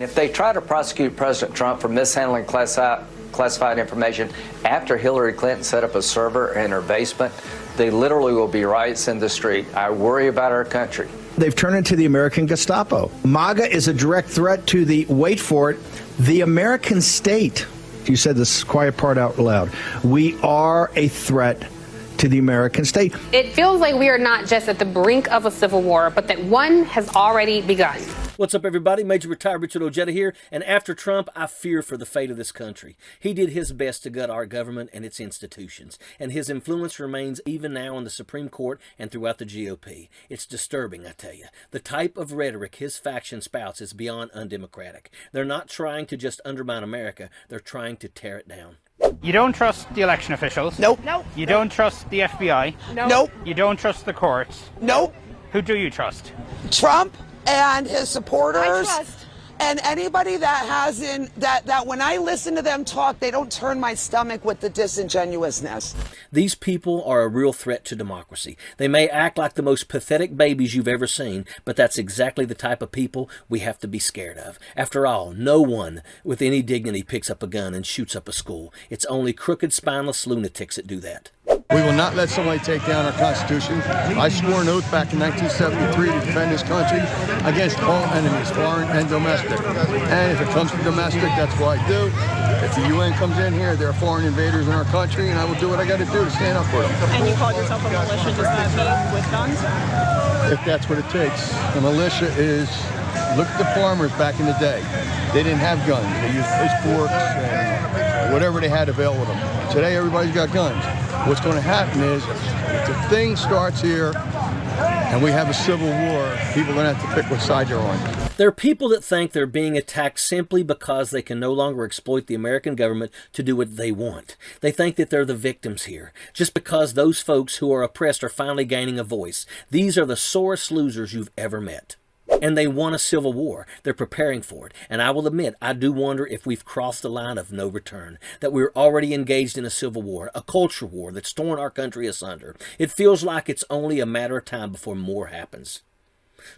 If they try to prosecute President Trump for mishandling classified information after Hillary Clinton set up a server in her basement, they literally will be riots in the street. I worry about our country. They've turned into the American Gestapo. MAGA is a direct threat to the, wait for it, the American state. You said this quiet part out loud. We are a threat to the American state. It feels like we are not just at the brink of a civil war, but that one has already begun. What's up, everybody? Major Retired Richard Ojeda here, and after Trump, I fear for the fate of this country. He did his best to gut our government and its institutions, and his influence remains even now in the Supreme Court and throughout the GOP. It's disturbing, I tell you. The type of rhetoric his faction spouts is beyond undemocratic. They're not trying to just undermine America, they're trying to tear it down. You don't trust the election officials? Nope. You don't trust the FBI? Nope. You don't trust the courts? Nope. Who do you trust? Trump and his supporters. I trust. And anybody that hasn't, that when I listen to them talk, they don't turn my stomach with the disingenuousness. These people are a real threat to democracy. They may act like the most pathetic babies you've ever seen, but that's exactly the type of people we have to be scared of. After all, no one with any dignity picks up a gun and shoots up a school. It's only crooked, spineless lunatics that do that. We will not let somebody take down our Constitution. I swore an oath back in 1973 to defend this country against all enemies, foreign and domestic. And if it comes to domestic, that's what I do. If the UN comes in here, there are foreign invaders in our country, and I will do what I got to do to stand up for them. And you called yourself a militia, does that mean with guns? If that's what it takes. A militia is, look at the farmers back in the day. They didn't have guns. They used pitchforks and whatever they had available to them. Today, everybody's got guns. What's going to happen is, if the thing starts here and we have a civil war, people are going to have to pick what side they're on. There are people that think they're being attacked simply because they can no longer exploit the American government to do what they want. They think that they're the victims here, just because those folks who are oppressed are finally gaining a voice. These are the sorest losers you've ever met. And they want a civil war. They're preparing for it. And I will admit, I do wonder if we've crossed the line of no return, that we're already engaged in a civil war, a culture war that's torn our country asunder. It feels like it's only a matter of time before more happens.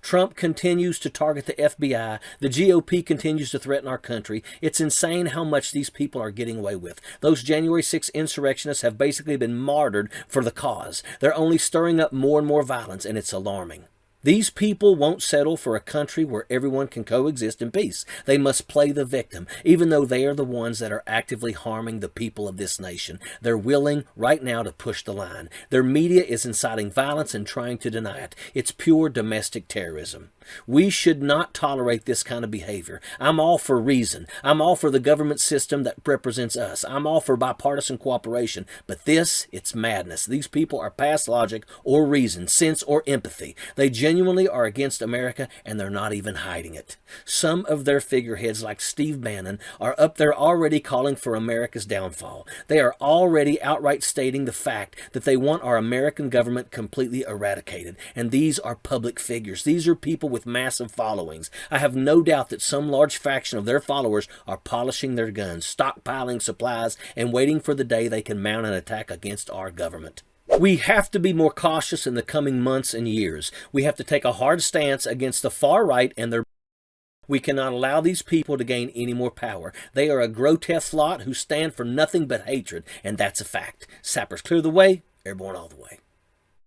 Trump continues to target the FBI. The GOP continues to threaten our country. It's insane how much these people are getting away with. Those January 6th insurrectionists have basically been martyred for the cause. They're only stirring up more and more violence, and it's alarming. These people won't settle for a country where everyone can coexist in peace. They must play the victim, even though they are the ones that are actively harming the people of this nation. They're willing right now to push the line. Their media is inciting violence and trying to deny it. It's pure domestic terrorism. We should not tolerate this kind of behavior. I'm all for reason. I'm all for the government system that represents us. I'm all for bipartisan cooperation. But this, it's madness. These people are past logic or reason, sense or empathy. They genuinely are against America, and they're not even hiding it. Some of their figureheads, like Steve Bannon, are up there already calling for America's downfall. They are already outright stating the fact that they want our American government completely eradicated. And these are public figures. These are people with massive followings. I have no doubt that some large faction of their followers are polishing their guns, stockpiling supplies, and waiting for the day they can mount an attack against our government. We have to be more cautious in the coming months and years. We have to take a hard stance against the far right and their... We cannot allow these people to gain any more power. They are a grotesque lot who stand for nothing but hatred, and that's a fact. Sappers clear the way, airborne all the way.